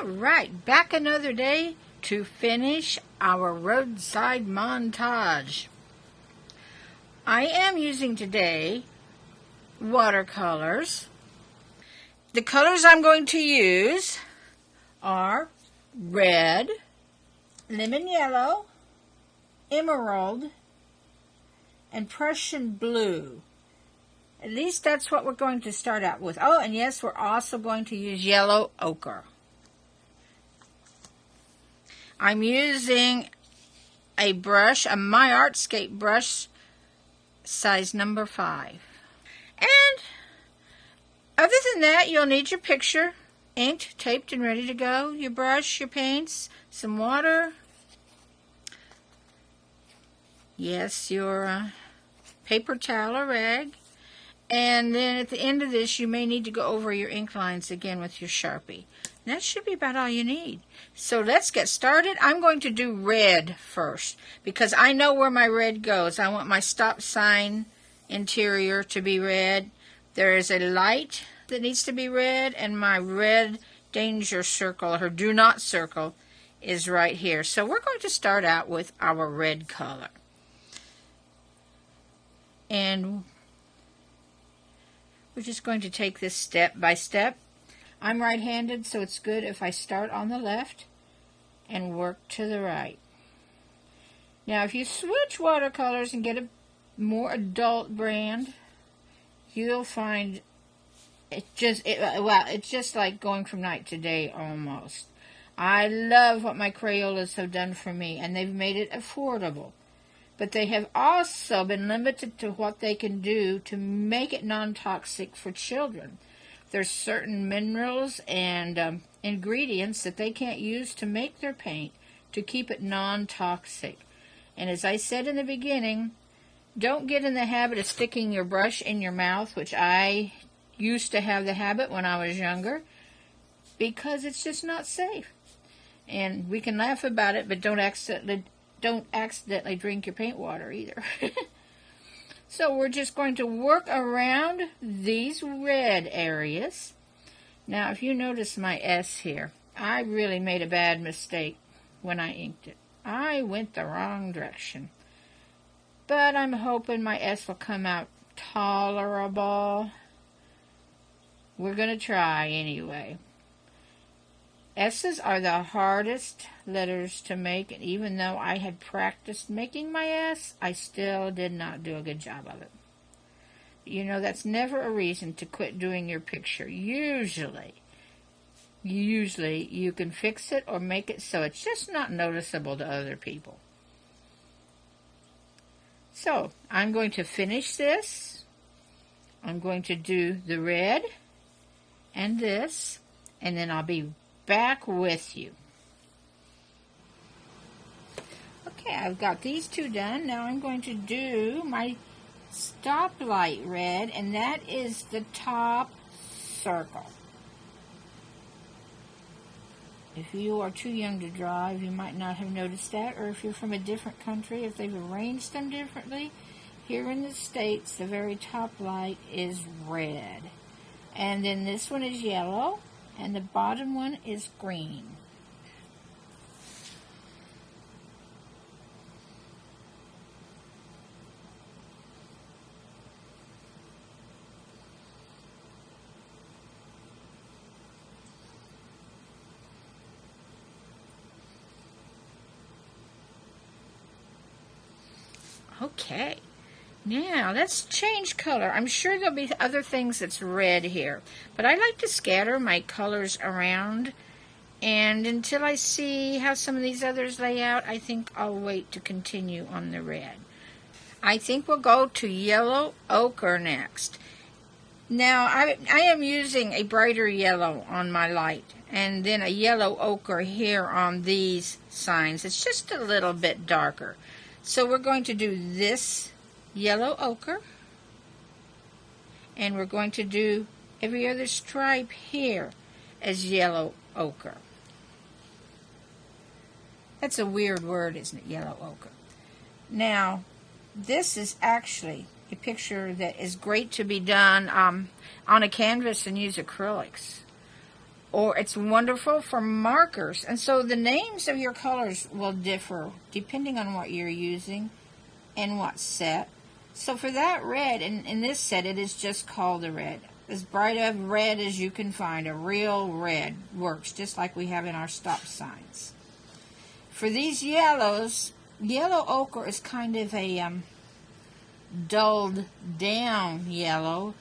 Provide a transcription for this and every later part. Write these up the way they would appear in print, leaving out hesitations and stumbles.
All right, back another day to finish our roadside montage. I am using today watercolors. The colors I'm going to use are red, lemon yellow, emerald, and Prussian blue. At least that's what we're going to start out with. Oh, and yes, we're also going to use yellow ochre. I'm using a brush, a My Artscape brush, size number 5. And other than that, you'll need your picture, inked, taped, and ready to go, your brush, your paints, some water, yes, your paper towel or rag, and then at the end of this, you may need to go over your ink lines again with your Sharpie. And that should be about all you need. So let's get started. I'm going to do red first because I know where my red goes. I want my stop sign interior to be red. There is a light that needs to be red, and my red danger circle, or do not circle, is right here. So we're going to start out with our red color. And we're just going to take this step by step. I'm right-handed, so it's good if I start on the left and work to the right. Now, if you switch watercolors and get a more adult brand, you'll find it's just like going from night to day almost. I love what my Crayolas have done for me, and they've made it affordable. But they have also been limited to what they can do to make it non-toxic for children. There's certain minerals and ingredients that they can't use to make their paint to keep it non-toxic. And as I said in the beginning, don't get in the habit of sticking your brush in your mouth, which I used to have the habit when I was younger, because it's just not safe. And we can laugh about it, but don't accidentally drink your paint water either. So we're just going to work around these red areas. Now, if you notice my S here, I really made a bad mistake when I inked it. I went the wrong direction. But I'm hoping my S will come out tolerable. We're going to try anyway. S's are the hardest letters to make, and even though I had practiced making my S, I still did not do a good job of it. You know, that's never a reason to quit doing your picture. Usually you can fix it or make it so it's just not noticeable to other people. So, I'm going to finish this. I'm going to do the red and this, and then I'll be back with you. Okay, I've got these two done. Now I'm going to do my stoplight red, and that is the top circle. If you are too young to drive, you might not have noticed that, or if you're from a different country, if they've arranged them differently. Here in the States, the very top light is red. And then this one is yellow, and the bottom one is green. Okay, now let's change color. I'm sure there'll be other things that's red here, but I like to scatter my colors around, and until I see how some of these others lay out, I think I'll wait to continue on the red. I think we'll go to yellow ochre next. Now, I am using a brighter yellow on my light, and then a yellow ochre here on these signs. It's just a little bit darker. So we're going to do this yellow ochre, and we're going to do every other stripe here as yellow ochre. That's a weird word, isn't it, yellow ochre? Now, this is actually a picture that is great to be done on a canvas and use acrylics. or it's wonderful for markers. And so the names of your colors will differ depending on what you're using and what set. So for that red, in this set, it is just called a red. As bright a red as you can find, a real red works, just like we have in our stop signs. For these yellows, yellow ochre is kind of a dulled down yellow,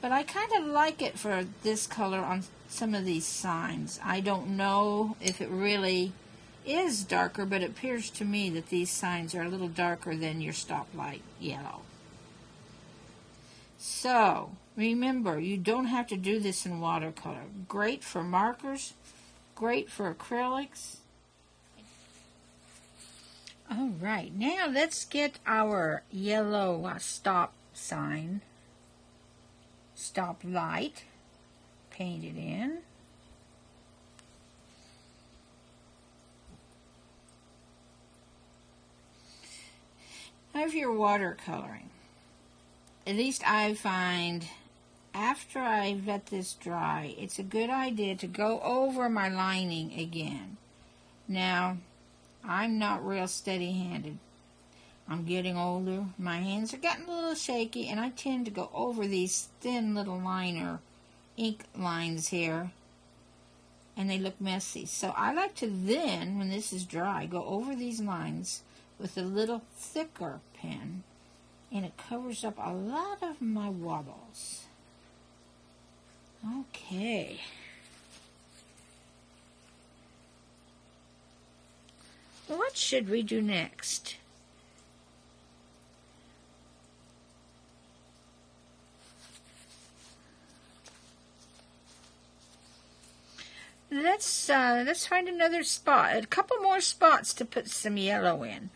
but I kind of like it for this color on some of these signs. I don't know if it really is darker, but it appears to me that these signs are a little darker than your stoplight yellow. So, remember, you don't have to do this in watercolor. Great for markers, great for acrylics. All right, now let's get our yellow stop sign, stop light, painted in. Now if you're watercoloring, at least I find after I let this dry, it's a good idea to go over my lining again. Now, I'm not real steady-handed. I'm getting older. My hands are getting a little shaky, and I tend to go over these thin little liner ink lines here, and they look messy. So I like to then, when this is dry, go over these lines with a little thicker pen, and it covers up a lot of my wobbles. Okay. What should we do next? Let's find another spot. A couple more spots to put some yellow in.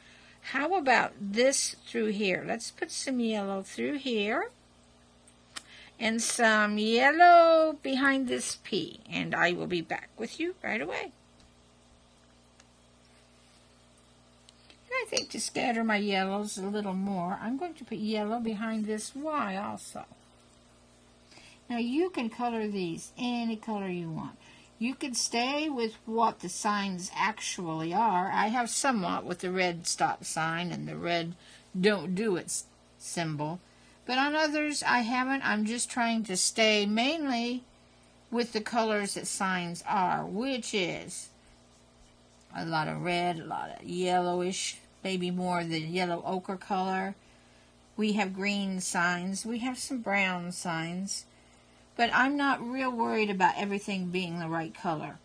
How about this through here? Let's put some yellow through here. And some yellow behind this P. And I will be back with you right away. And I think to scatter my yellows a little more, I'm going to put yellow behind this Y also. Now you can color these any color you want. You could stay with what the signs actually are. I have somewhat with the red stop sign and the red don't do it symbol. But on others, I haven't. I'm just trying to stay mainly with the colors that signs are, which is a lot of red, a lot of yellowish, maybe more the yellow ochre color. We have green signs. We have some brown signs. But I'm not real worried about everything being the right color.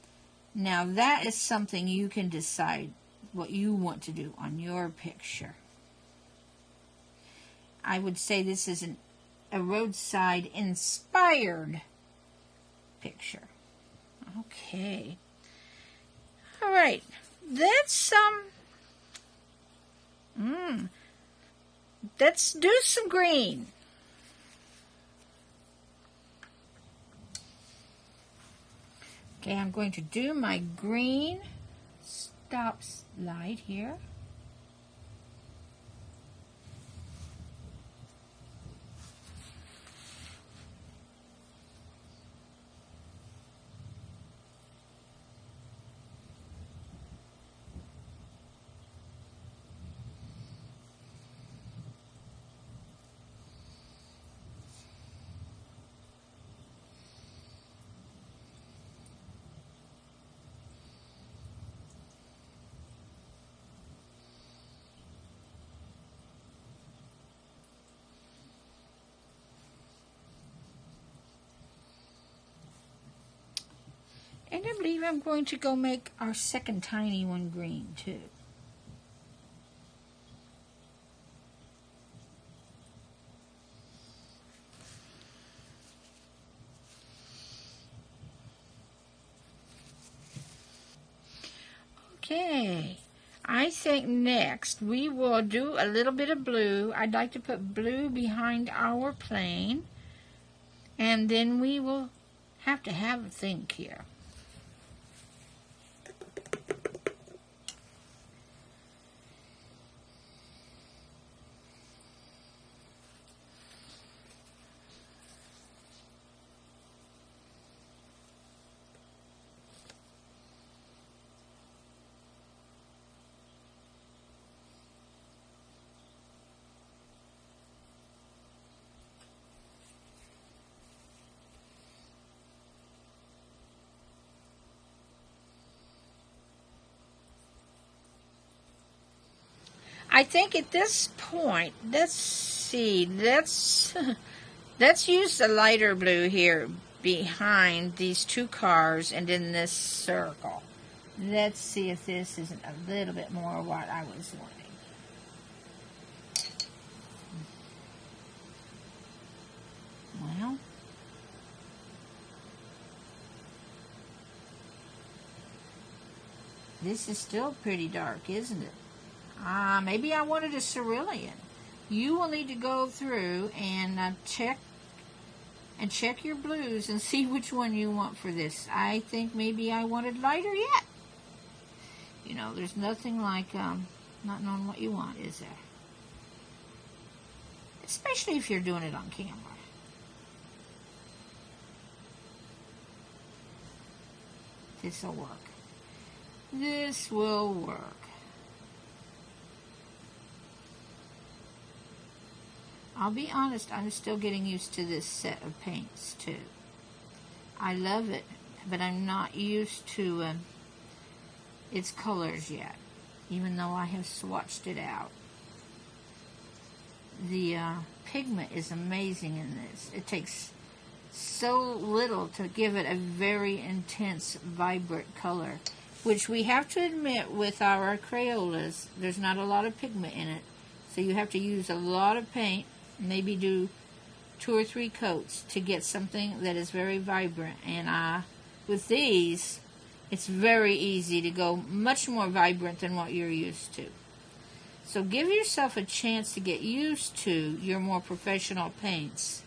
Now that is something you can decide what you want to do on your picture. I would say this is a roadside inspired picture. Okay. All right. Let's let's do some green. Okay, I'm going to do my green stop light here. And I believe I'm going to go make our second tiny one green too. Okay, I think next we will do a little bit of blue. I'd like to put blue behind our plane, and then we will have to have a think here. I think at this point, let's see, let's use the lighter blue here behind these two cars and in this circle. Let's see if this isn't a little bit more what I was wanting. Well, this is still pretty dark, isn't it? Maybe I wanted a cerulean. You will need to go through and check your blues and see which one you want for this. I think maybe I wanted lighter yet. You know, there's nothing like not knowing what you want, is there? Especially if you're doing it on camera. This will work. This will work. I'll be honest, I'm still getting used to this set of paints too. I love it, but I'm not used to its colors yet, even though I have swatched it out. The pigment is amazing in this. It takes so little to give it a very intense, vibrant color, which we have to admit with our Crayolas, there's not a lot of pigment in it, so you have to use a lot of paint, maybe do 2 or 3 coats to get something that is very vibrant. And with these, it's very easy to go much more vibrant than what you're used to. So give yourself a chance to get used to your more professional paints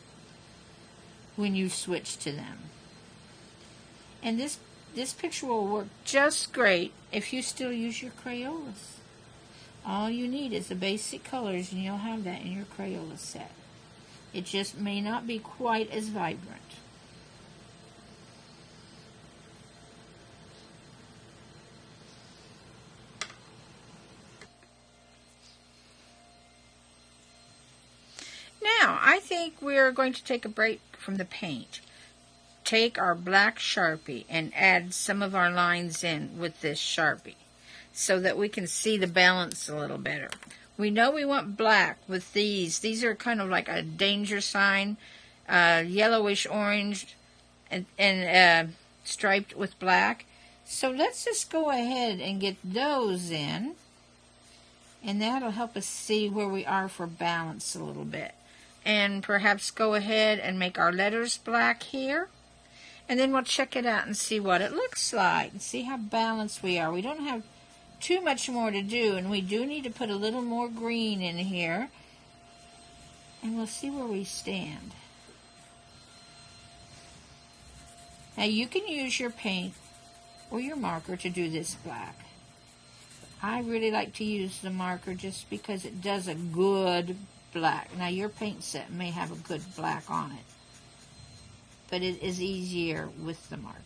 when you switch to them. And this picture will work just great if you still use your Crayolas. All you need is the basic colors, and you'll have that in your Crayola set. It just may not be quite as vibrant. Now, I think we're going to take a break from the paint. Take our black Sharpie and add some of our lines in with this Sharpie, so that we can see the balance a little better. We know we want black with these. These are kind of like a danger sign, yellowish orange and striped with black. So let's just go ahead and get those in, and that'll help us see where we are for balance a little bit. And perhaps go ahead and make our letters black here. And then we'll check it out and see what it looks like and see how balanced we are. We don't have too much more to do, and we do need to put a little more green in here. And we'll see where we stand. Now you can use your paint or your marker to do this black. I really like to use the marker just because it does a good black. Now your paint set may have a good black on it, but it is easier with the marker.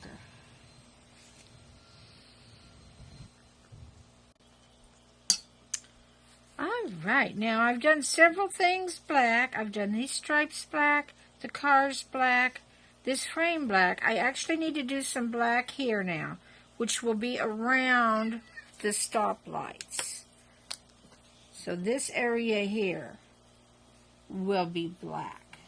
Alright, now I've done several things black. I've done these stripes black, the cars black, this frame black. I actually need to do some black here now, which will be around the stoplights. So this area here will be black.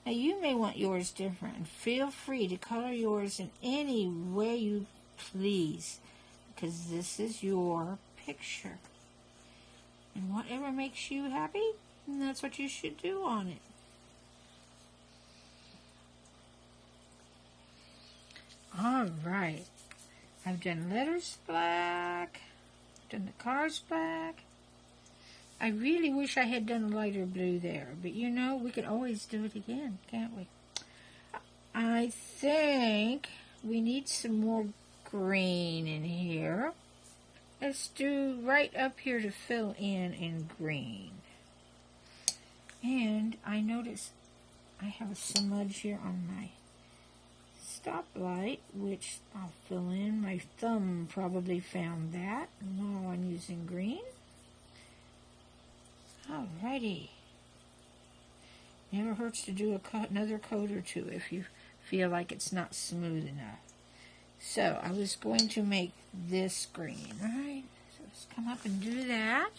Now you may want yours different, and feel free to color yours in any way you please, because this is your picture. And whatever makes you happy, that's what you should do on it. Alright, I've done letters black, done the cars black. I really wish I had done a lighter blue there, but you know, we could always do it again, can't we? I think we need some more green in here. Let's do right up here to fill in green. And I notice I have a smudge here on my stoplight, which I'll fill in. My thumb probably found that while I'm using green. Alrighty. Never hurts to do another coat or two if you feel like it's not smooth enough. So I was going to make this green, right? So let's come up and do that.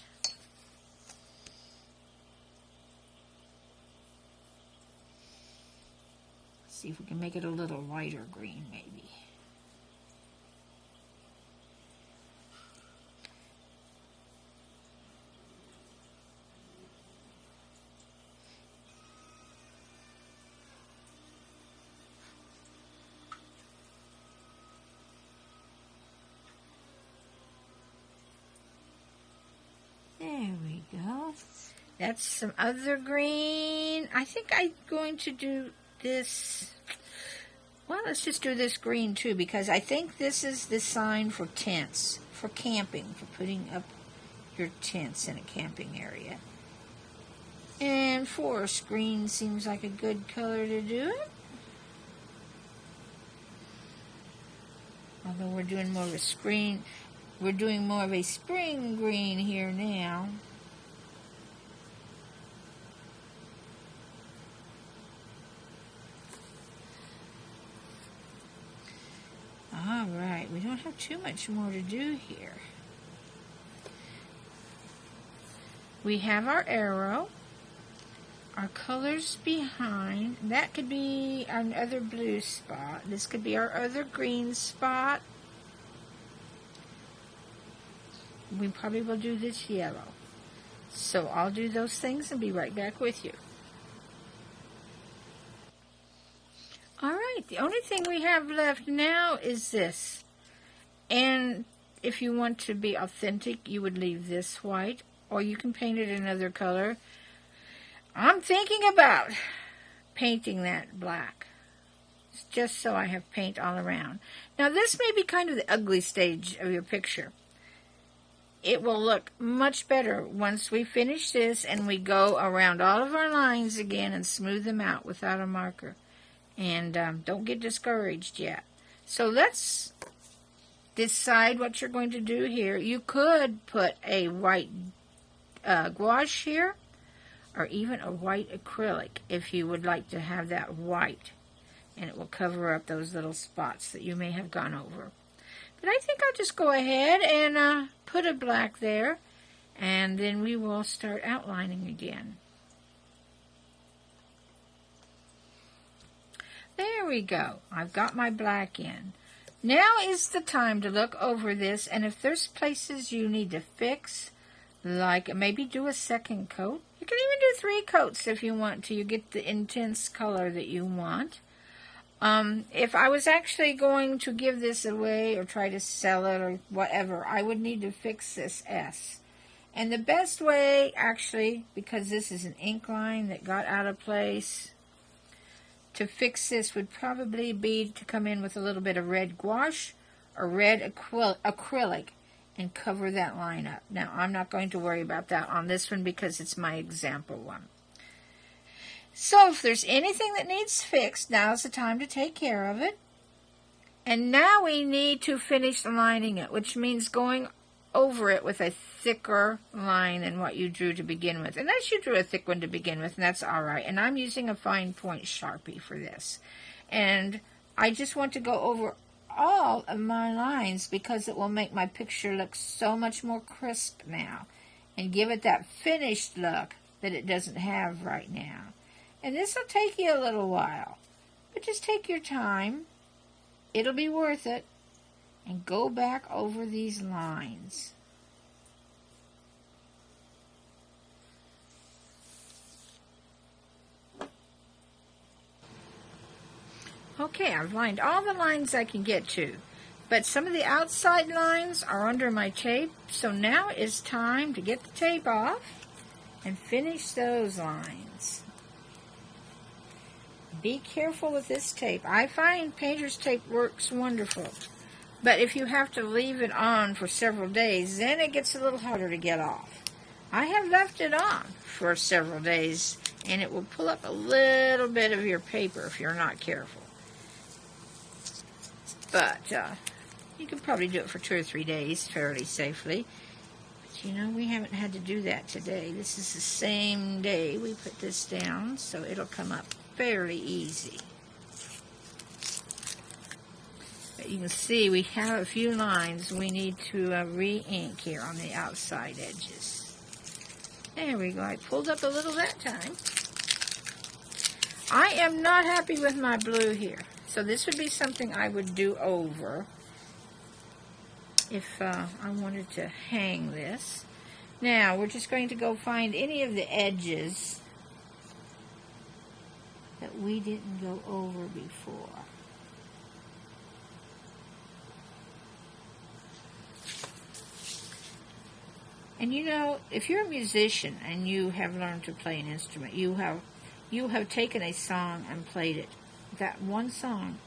See if we can make it a little lighter green, maybe. There we go. That's some other green. I think I'm going to do this. Well, let's just do this green too, because I think this is the sign for tents, for camping, for putting up your tents in a camping area. And forest green seems like a good color to do it. Although we're doing more of a spring green here now. All right, we don't have too much more to do here. We have our arrow, our colors behind. That could be our other blue spot. This could be our other green spot. We probably will do this yellow. So I'll do those things and be right back with you. All right, the only thing we have left now is this. And if you want to be authentic, you would leave this white, or you can paint it another color. I'm thinking about painting that black, just so I have paint all around. Now this may be kind of the ugly stage of your picture. It will look much better once we finish this and we go around all of our lines again and smooth them out without a marker. And don't get discouraged yet. So let's decide what you're going to do here. You could put a white gouache here, or even a white acrylic if you would like to have that white. And it will cover up those little spots that you may have gone over. But I think I'll just go ahead and put a black there, and then we will start outlining again. There we go. I've got my black in. Now is the time to look over this, and if there's places you need to fix, like maybe do a second coat. You can even do 3 coats if you want to. You get the intense color that you want. If I was actually going to give this away or try to sell it or whatever, I would need to fix this S. And the best way, actually, because this is an ink line that got out of place, to fix this would probably be to come in with a little bit of red gouache or red acrylic and cover that line up. Now, I'm not going to worry about that on this one because it's my example one. So if there's anything that needs fixed, now's the time to take care of it. And now we need to finish lining it, which means going over it with a thicker line than what you drew to begin with. Unless you drew a thick one to begin with, and that's all right. And I'm using a fine point Sharpie for this. And I just want to go over all of my lines because it will make my picture look so much more crisp now and give it that finished look that it doesn't have right now. And this will take you a little while, but just take your time. It'll be worth it. And go back over these lines. Okay, I've lined all the lines I can get to, but some of the outside lines are under my tape, so now it's time to get the tape off and finish those lines. Be careful with this tape. I find painter's tape works wonderful. But if you have to leave it on for several days, then it gets a little harder to get off. I have left it on for several days, and it will pull up a little bit of your paper if you're not careful. But you can probably do it for 2 or 3 days fairly safely. But you know, we haven't had to do that today. This is the same day we put this down, so it'll come up fairly easy. You can see we have a few lines we need to re-ink here on the outside edges. There we go. I pulled up a little that time. I am not happy with my blue here. So this would be something I would do over if I wanted to hang this. Now, we're just going to go find any of the edges that we didn't go over before. And you know, if you're a musician and you have learned to play an instrument, you have taken a song and played it, that one song,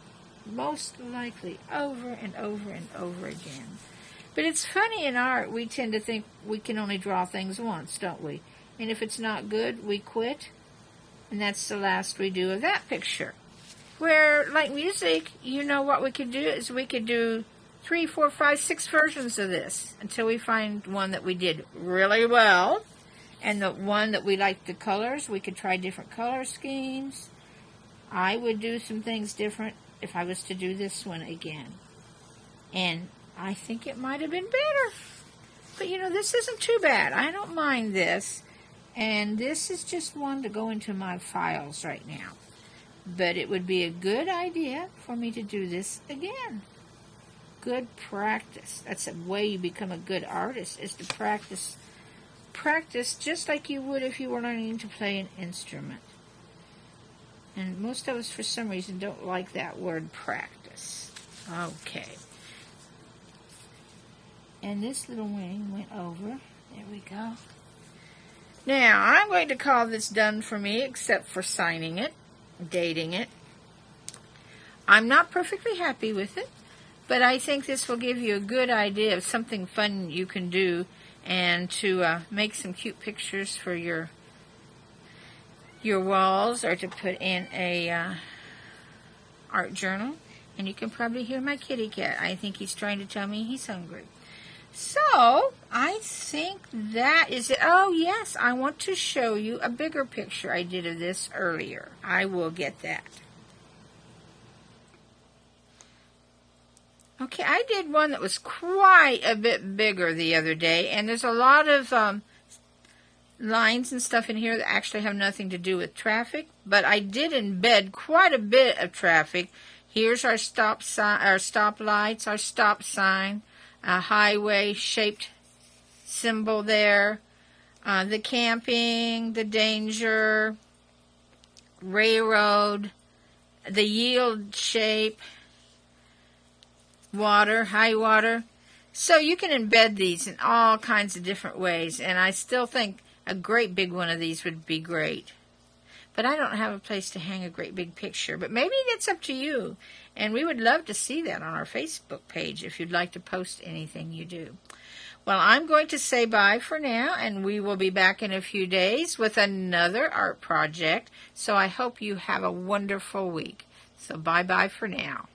most likely over and over and over again. But it's funny, in art, we tend to think we can only draw things once, don't we? And if it's not good, we quit, and that's the last we do of that picture. Where, like music, you know what we could do is we could do 3, 4, 5, 6 versions of this until we find one that we did really well. And the one that we liked the colors, we could try different color schemes. I would do some things different if I was to do this one again. And I think it might have been better. But you know, this isn't too bad. I don't mind this. And this is just one to go into my files right now. But it would be a good idea for me to do this again. Good practice. That's the way you become a good artist, is to practice. Practice just like you would if you were learning to play an instrument. And most of us, for some reason, don't like that word practice. Okay. And this little wing went over. There we go. Now, I'm going to call this done for me, except for signing it, dating it. I'm not perfectly happy with it, but I think this will give you a good idea of something fun you can do, and to make some cute pictures for your walls, or to put in a art journal. And you can probably hear my kitty cat. I think he's trying to tell me he's hungry. So, I think that is it. Oh, yes, I want to show you a bigger picture I did of this earlier. I will get that. Okay, I did one that was quite a bit bigger the other day, and there's a lot of lines and stuff in here that actually have nothing to do with traffic, but I did embed quite a bit of traffic. Here's our stop sign, our stoplights, our stop sign, a highway-shaped symbol there, the camping, the danger, railroad, the yield shape, water, high water. So you can embed these in all kinds of different ways, and I still think a great big one of these would be great. But I don't have a place to hang a great big picture, but maybe it's up to you, and we would love to see that on our Facebook page if you'd like to post anything you do. Well, I'm going to say bye for now, and we will be back in a few days with another art project, so I hope you have a wonderful week. So bye-bye for now.